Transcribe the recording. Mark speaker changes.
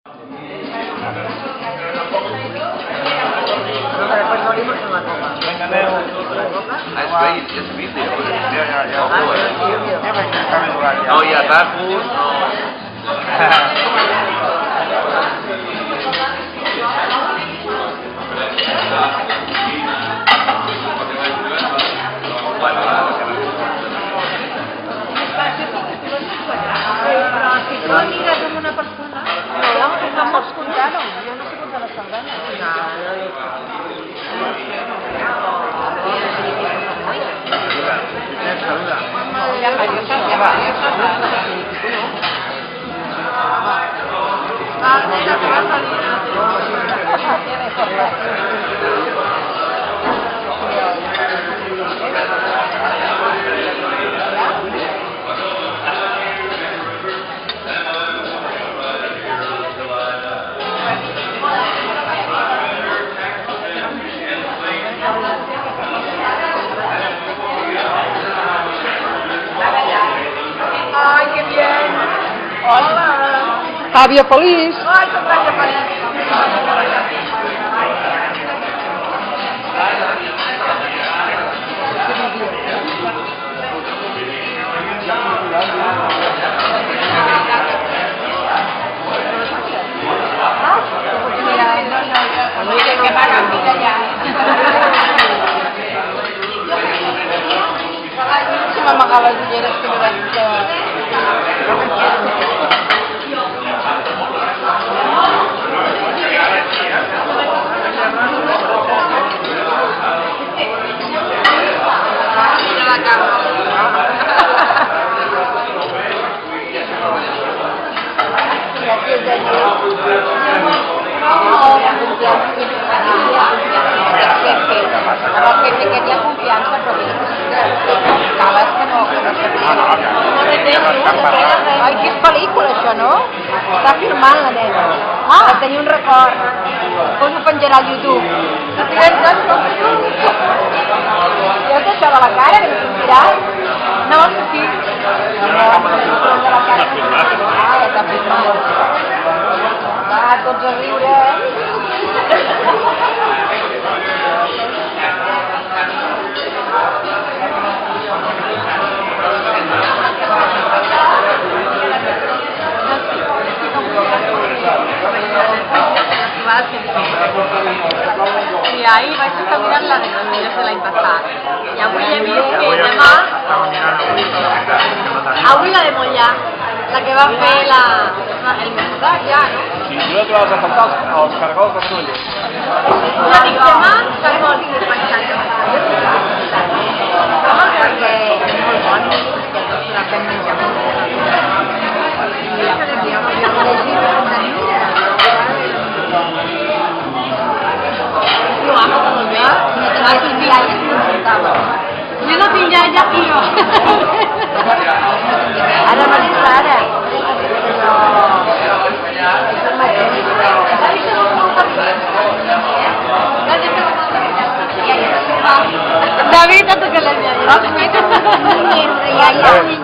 Speaker 1: Después morimos en la copa.
Speaker 2: Es vídeo. Ya.
Speaker 3: No, y atacos, no.
Speaker 1: Però si tu amigues amb una persona... No, no pots comptar-ho. Jo no sé comptar les sardanes. ¡Ay, qué bien! ¡Hola!
Speaker 4: Fabio feliç.
Speaker 1: ¡Ay, qué feliz!
Speaker 5: Mira qué maravilla ya.
Speaker 4: Se m'amagar les ulleres que no veig que...
Speaker 5: Que quería confianza porque cales que no
Speaker 4: Ai, que és pel·lícula, això, no? Està filmant la nena. Va tenir un record. Doncs ho penjarà al YouTube. Ja és això de la cara, que no sortirà? No vol sortir? No, de la cara. Ah, ja t'ha filmat. Va, tots a riure,
Speaker 5: I ahir vaig estar mirant la de los niños de l'any passat. I avui he vist que demà... Avui la de Mollà, la que va fer el mesurat ja, no?
Speaker 3: Si tu no trobes a faltar els cargols de Tull.
Speaker 5: Jo dic demà, cargols de paisatge.
Speaker 1: Perquè és molt bon, la fem menjar molt.
Speaker 5: Jo amo molt bé. Jo no tinc iaia i jo.
Speaker 1: Ara no és clara.
Speaker 5: David, a tu que l'has iaia.
Speaker 1: Iaia.